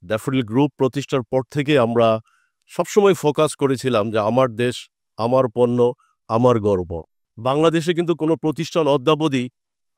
Daffodil group প্রতিষ্ঠার পর থেকে আমরা সবসময় ফোকাস করেছিলাম যে আমার দেশ, আমার পণ্য, আমার গর্ব। বাংলাদেশে কিন্তু কোনো প্রতিষ্ঠান অদ্যাবধি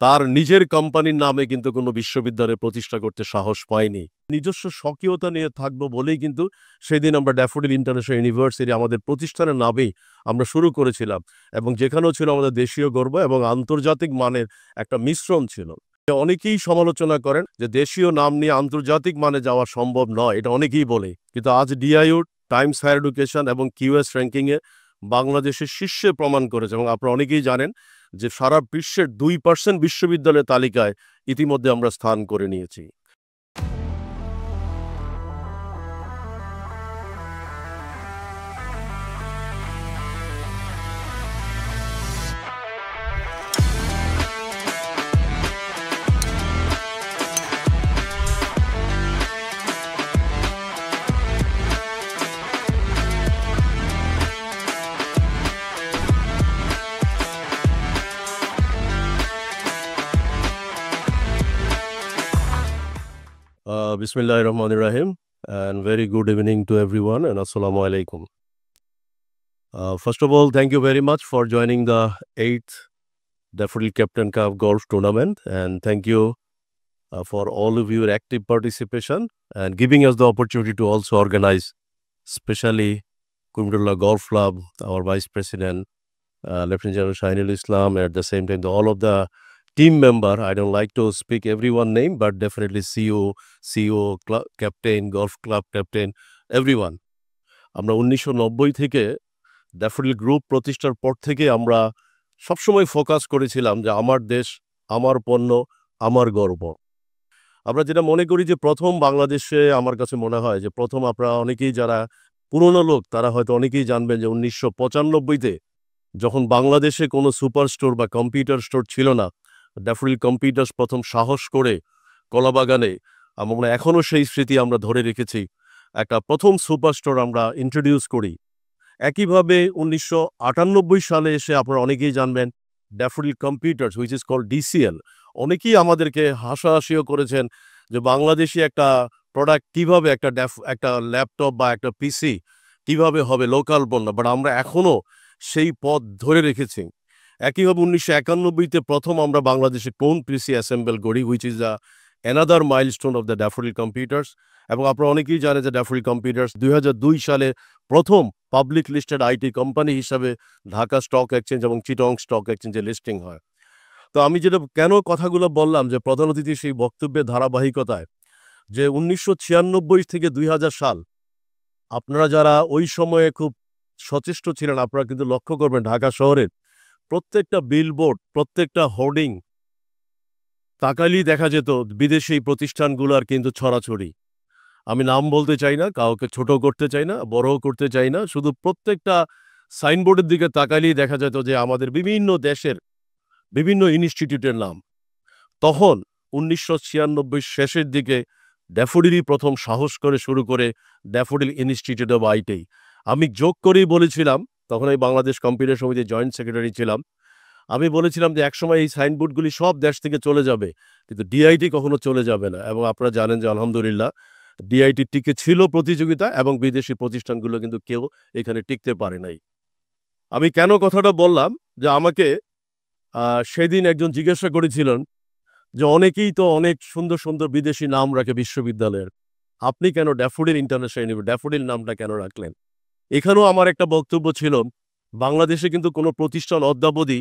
তার নিজের কোম্পানির নামে কিন্তু কোনো বিশ্ববিদ্যালয় প্রতিষ্ঠা করতে সাহস পায়নি। নিজস্ব স্বকীয়তা নিয়ে থাকবো বলেই কিন্তু সেদিন আমরা ড্যাফোডিল ইন্টারন্যাশনাল ইউনিভার্সিটি আমাদের প্রতিষ্ঠানের নামেই আমরা শুরু করেছিলাম, এবং যেখানেও ছিল আমাদের দেশীয় গর্ব এবং আন্তর্জাতিক মানের একটা মিশ্রণ ছিল। অনেকেই সমালোচনা করেন যে দেশীয় নাম নিয়ে আন্তর্জাতিক মানে যাওয়া সম্ভব নয়, এটা অনেকেই বলে, কিন্তু আজ ডিআইইউ, টাইমস হায়ার এডুকেশন এবং কিউএস র্যাঙ্কিংয়ে বাংলাদেশের শীর্ষে প্রমাণ করেছে। এবং আপনারা অনেকেই জানেন যে সারা বিশ্বের 2% বিশ্ববিদ্যালয়ের তালিকায় ইতিমধ্যে আমরা স্থান করে নিয়েছি। Bismillahirrahmanirrahim, and very good evening to everyone, and Assalamu alaikum. First of all, thank you very much for joining the 8th Daffodil Captain Cup Golf Tournament, and thank you for all of your active participation and giving us the opportunity to also organize, especially Kumdullah Golf Club, our Vice President, Lieutenant General Shahinul Islam, and at the same time, all of the team member. I don't like to speak everyone's name, but definitely CEO, captain, golf club captain, everyone. আমরা 1990 থেকে daffodil group প্রতিষ্ঠার পর থেকে আমরা সবসময় focus করেছিলাম যে আমার দেশ, আমার পণ্য, আমার গর্ব। আমরা যেটা মনে করি যে প্রথম বাংলাদেশে, আমার কাছে মনে হয় যে প্রথম, আপনারা অনেকেই যারা পুরনো লোক তারা হয়তো অনেকেই জানবেন যে 1995-তে যখন বাংলাদেশে কোনো সুপার স্টোর বা কম্পিউটার স্টোর ছিল না, ড্যাফোডিল কম্পিউটার্স প্রথম সাহস করে কলাবাগানে, আমরা এখনও সেই স্মৃতি আমরা ধরে রেখেছি, একটা প্রথম সুপার স্টোর আমরা ইন্ট্রোডিউস করি। একইভাবে 1998 সালে এসে আপনারা অনেকেই জানবেন Daffodil Computers, which is called DCL. অনেকেই আমাদেরকে হাসাহাসিও করেছেন যে বাংলাদেশি একটা প্রোডাক্ট কীভাবে, একটা ল্যাপটপ বা একটা পিসি কীভাবে হবে লোকাল পণ্য, বাট আমরা এখনও সেই পথ ধরে রেখেছি। একইভাবে 1991-তে প্রথম আমরা বাংলাদেশে কোন পিসি অ্যাসেম্বল করি, which is another milestone of the daffodil computers. এবং আপনারা অনেকেই জানেন যে ড্যাফোডিল কম্পিউটার্স 2002 সালে প্রথম পাবলিক লিস্টেড আইটি কোম্পানি হিসাবে ঢাকা স্টক এক্সচেঞ্জ এবং চিটং স্টক এক্সচেঞ্জে লিস্টিং হয়। তো আমি যেটা কেন কথাগুলো বললাম যে প্রধান অতিথি সেই বক্তব্যের ধারাবাহিকতায়, যে 1996 থেকে 2000 সাল, আপনারা যারা ওই সময়ে খুব সচেষ্ট ছিলেন, আপনারা কিন্তু লক্ষ্য করবেন ঢাকা শহরের প্রত্যেকটা বিলবোর্ড, প্রত্যেকটা হোর্ডিং তাকালেই দেখা যেত বিদেশি প্রতিষ্ঠানগুলোর কিন্তু ছড়াছড়ি। আমি নাম বলতে চাই না, কাউকে ছোট করতে চাই না, বড়ও করতে চাই না, শুধু প্রত্যেকটা সাইনবোর্ডের দিকে তাকালেই দেখা যেত যে আমাদের বিভিন্ন দেশের বিভিন্ন ইনস্টিটিউটের নাম। তখন 1996 শেষের দিকে ড্যাফোডিলই প্রথম সাহস করে শুরু করে ড্যাফোডিল ইনস্টিটিউট অব আইটি। আমি যোগ করেই বলেছিলাম, তখন এই বাংলাদেশ কম্পিউটার সমিতির জয়েন্ট সেক্রেটারি ছিলাম, আমি বলেছিলাম যে একসময় এই সাইনবোর্ডগুলি সব দেশ থেকে চলে যাবে, কিন্তু ডিআইটি কখনো চলে যাবে না। এবং আপনারা জানেন যে আলহামদুলিল্লাহ ডিআইটি টিকে ছিল প্রতিযোগিতা, এবং বিদেশি প্রতিষ্ঠানগুলো কিন্তু কেউ এখানে টিকতে পারে নাই। আমি কেন কথাটা বললাম, যে আমাকে সেদিন একজন জিজ্ঞাসা করেছিলেন যে অনেকেই তো অনেক সুন্দর সুন্দর বিদেশি নাম রাখে বিশ্ববিদ্যালয়ের, আপনি কেন ড্যাফোডিল ইন্টারন্যাশনাল ইউনিভার্সিটি, ড্যাফোডিল নামটা কেন রাখলেন? এখানেও আমার একটা বক্তব্য ছিল, বাংলাদেশে কিন্তু কোনো প্রতিষ্ঠান অদ্যাবধি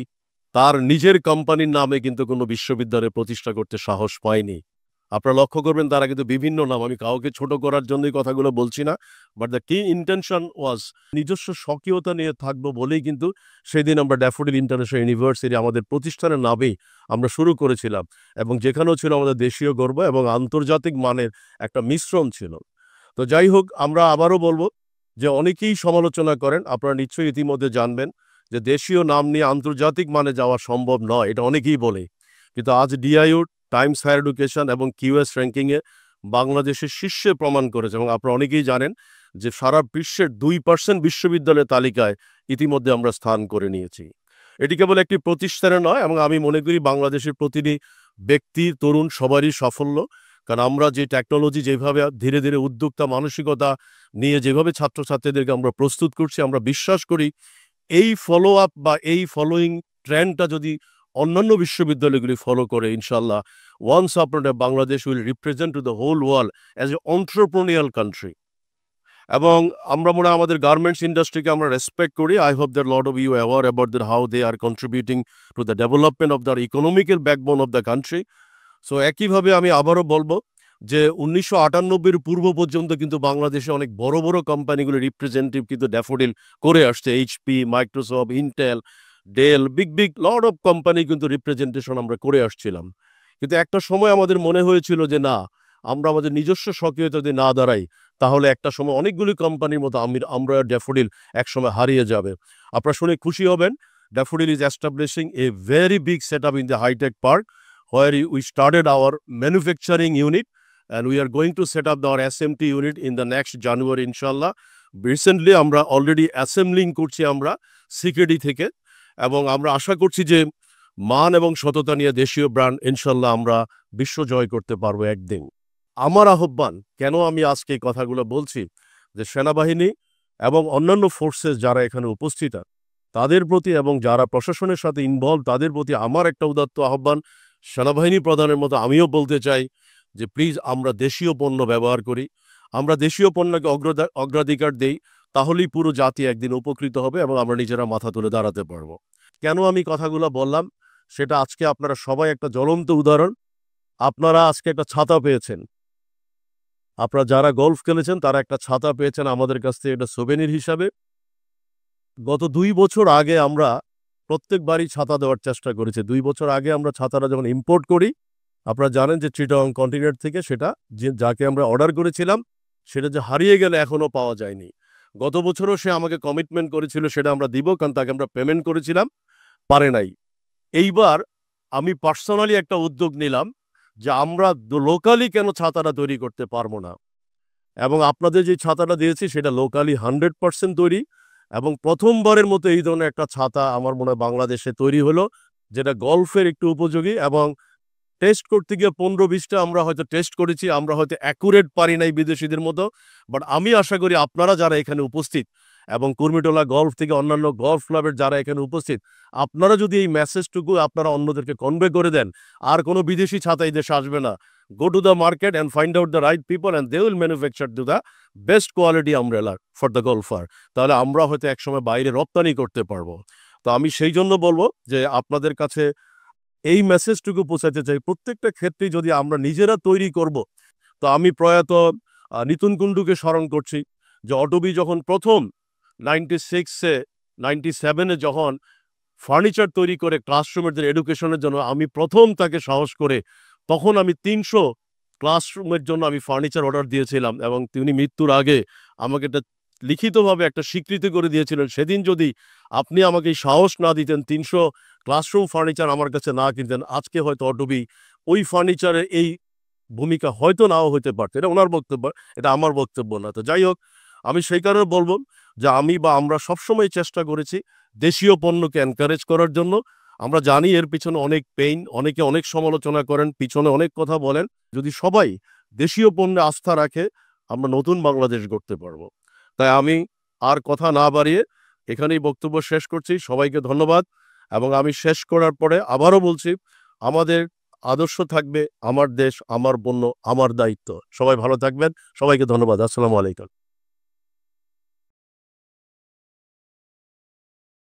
তার নিজের কোম্পানির নামে কিন্তু কোনো বিশ্ববিদ্যালয় প্রতিষ্ঠা করতে সাহস পায়নি। আপনারা লক্ষ্য করবেন তারা কিন্তু বিভিন্ন নাম, আমি কাউকে ছোট করার জন্যই কথাগুলো বলছি না, বাট দ্য কি ইন্টেনশন ওয়াজ নিজস্ব স্বকীয়তা নিয়ে থাকবো বলেই কিন্তু সেদিন আমরা ড্যাফোডিল ইন্টারন্যাশনাল ইউনিভার্সিটি আমাদের প্রতিষ্ঠানের নামেই আমরা শুরু করেছিলাম, এবং যেখানেও ছিল আমাদের দেশীয় গর্ব এবং আন্তর্জাতিক মানের একটা মিশ্রণ ছিল। তো যাই হোক, আমরা আবারও বলবো যে অনেকেই সমালোচনা করেন, আপনারা নিশ্চয়ই ইতিমধ্যে জানবেন যে দেশীয় নাম নিয়ে আন্তর্জাতিক মানে যাওয়া সম্ভব নয়, এটা অনেকেই বলে, কিন্তু আজ ডিআইইউ, টাইমস হায়ার এডুকেশন এবং কিউএস র্যাঙ্কিংয়ে বাংলাদেশের শীর্ষে প্রমাণ করেছে। এবং আপনারা অনেকেই জানেন যে সারা বিশ্বের 2% বিশ্ববিদ্যালয়ের তালিকায় ইতিমধ্যে আমরা স্থান করে নিয়েছি। এটি কেবল একটি প্রতিষ্ঠানে নয়, এবং আমি মনে করি বাংলাদেশের প্রতিটি ব্যক্তি, তরুণ, সবারই সাফল্য, কারণ আমরা যে টেকনোলজি যেভাবে ধীরে ধীরে উদ্যোক্তা মানসিকতা নিয়ে যেভাবে ছাত্রছাত্রীদেরকে আমরা প্রস্তুত করছি, আমরা বিশ্বাস করি এই ফলো আপ বা এই ফলোয়িং ট্রেন্ডটা যদি অন্যান্য বিশ্ববিদ্যালয়গুলি ফলো করে, ইনশাল্লাহ once upon Bangladesh will represent to the whole world as a entrepreneurial country. এবং আমরা মনে হয় আমাদের গার্মেন্টস ইন্ডাস্ট্রিকে আমরা রেসপেক্ট করি। I hope that lot of you aware about that how they are contributing to the development of the economical backbone of the country. So একইভাবে আমি আবারও বলবো যে 1998 পূর্ব পর্যন্ত কিন্তু বাংলাদেশে অনেক বড় বড় কোম্পানিগুলো রিপ্রেজেন্টেটিভ কিন্তু ড্যাফোডিল করে আসছে। HP, Microsoft, Intel, Dell, big big lot of company কিন্তু রিপ্রেজেন্টেশন আমরা করে আসছিলাম। কিন্তু একটা সময় আমাদের মনে হয়েছিল যে না, আমরা আমাদের নিজস্ব সক্রিয়তা যদি না দাঁড়াই তাহলে একটা সময় অনেকগুলি কোম্পানির মতো আমরা ড্যাফোডিল একসময় হারিয়ে যাবে। আপনারা শুনে খুশি হবেন, Daffodil is establishing a very big set up in the hi tech park where we started our manufacturing unit and we are going to set up our SMT unit in the next January inshallah. Recently আমরা already assembling করছি আমরা CKD থেকে, এবং আমরা আশা করছি যে মান এবং সততা নিয়ে দেশীয় ব্র্যান্ড ইনশাল্লাহ আমরা বিশ্ব জয় করতে পারবো একদিন। আমার আহ্বান, কেন আমি আজকে এই কথাগুলো বলছি, যে সেনাবাহিনী এবং অন্যান্য ফোর্সেস যারা এখানে উপস্থিত তাদের প্রতি এবং যারা প্রশাসনের সাথে ইনভলভ তাদের প্রতি আমার একটা উদাত্ত আহ্বান। সেনাবাহিনী প্রধানের মতো আমিও বলতে চাই যে প্লিজ আমরা দেশীয় পণ্য ব্যবহার করি, আমরা দেশীয় পণ্যকে অগ্রাধিকার দেই, তাহলেই পুরো জাতি একদিন উপকৃত হবে এবং আমরা নিজেরা মাথা তুলে দাঁড়াতে পারবো। কেন আমি কথাগুলো বললাম সেটা আজকে আপনারা সবাই একটা জ্বলন্ত উদাহরণ। আপনারা আজকে একটা ছাতা পেয়েছেন, আপনারা যারা গলফ খেলেছেন তারা একটা ছাতা পেয়েছেন আমাদের কাছ থেকে এটা সোভেনির হিসাবে। গত 2 বছর আগে আমরা প্রত্যেকবারই ছাতা দেওয়ার চেষ্টা করেছি। 2 বছর আগে আমরা ছাতাটা যখন ইম্পোর্ট করি, আপনারা জানেন যে চিটাগং কন্টিনেন্ট থেকে সেটা যাকে আমরা অর্ডার করেছিলাম সেটা যে হারিয়ে গেলে এখনও পাওয়া যায়নি। গত বছরও সে আমাকে কমিটমেন্ট করেছিল সেটা আমরা দিব, কারণ তাকে আমরা পেমেন্ট করেছিলাম, পারে নাই। এইবার আমি পার্সোনালি একটা উদ্যোগ নিলাম যে আমরা লোকালি কেন ছাতাটা তৈরি করতে পারবো না, এবং আপনাদের যে ছাতাটা দিয়েছি সেটা লোকালি 100% তৈরি, এবং প্রথমবারের মতো এই ধরনের একটা ছাতা আমার মনে হয় বাংলাদেশে তৈরি হলো, যেটা গলফের একটু উপযোগী। এবং টেস্ট করতে গিয়ে 15-20টা আমরা হয়তো টেস্ট করেছি, আমরা হয়তো অ্যাকুরেট পারি নাই বিদেশিদের মতো, বাট আমি আশা করি আপনারা যারা এখানে উপস্থিত এবং কুর্মিটোলা গলফ থেকে অন্যান্য গলফ ক্লাবের যারা এখানে উপস্থিত, আপনারা যদি এই মেসেজটুকু আপনারা অন্যদেরকে কনভে করে দেন, আর কোনো বিদেশি ছাতা এই দেশে আসবে না। Go to the market and find out the right people and they will manufacture to the best quality umbrella for the golfer. তাহলে আমরা হয়তো একসময় বাইরে রপ্তানি করতে পারবো। তো আমি সেই জন্য বলবো যে আপনাদের কাছে এই মেসেজটুকু পৌঁছাতে চাই, প্রত্যেকটা ক্ষেত্রেই যদি আমরা নিজেরা তৈরি করব। তো আমি প্রয়াত নিতুন কুণ্ডুকে স্মরণ করছি যে অটোবি যখন প্রথম 96-এ 97-এ যখন ফার্নিচার তৈরি করে ক্লাসরুমের এডুকেশনের জন্য, আমি প্রথম তাকে সাহস করে তখন আমি 300 ক্লাসরুমের জন্য আমি ফার্নিচার অর্ডার দিয়েছিলাম, এবং তিনি মৃত্যুর আগে আমাকে এটা লিখিতভাবে একটা স্বীকৃতি করে দিয়েছিলেন। সেদিন যদি আপনি আমাকে এই সাহস না দিতেন, 300 ক্লাসরুম ফার্নিচার আমার কাছে না কিনতেন, আজকে হয়তো অটোবি ওই ফার্নিচারের এই ভূমিকা হয়তো নাও হতে পারত। এটা ওনার বক্তব্য, এটা আমার বক্তব্য না। তো যাই হোক, আমি সেই কারণে বলবো যে আমি বা আমরা সবসময় চেষ্টা করেছি দেশীয় পণ্যকে এনকারেজ করার জন্য। আমরা জানি এর পিছনে অনেক পেইন, অনেকে অনেক সমালোচনা করেন, পিছনে অনেক কথা বলেন। যদি সবাই দেশীয় পণ্যে আস্থা রাখে, আমরা নতুন বাংলাদেশ গড়তে পারবো। তাই আমি আর কথা না বাড়িয়ে এখানেই বক্তব্য শেষ করছি। সবাইকে ধন্যবাদ, এবং আমি শেষ করার পরে আবারও বলছি, আমাদের আদর্শ থাকবে আমার দেশ, আমার পণ্য, আমার দায়িত্ব। সবাই ভালো থাকবেন, সবাইকে ধন্যবাদ। আসসালামু আলাইকুম।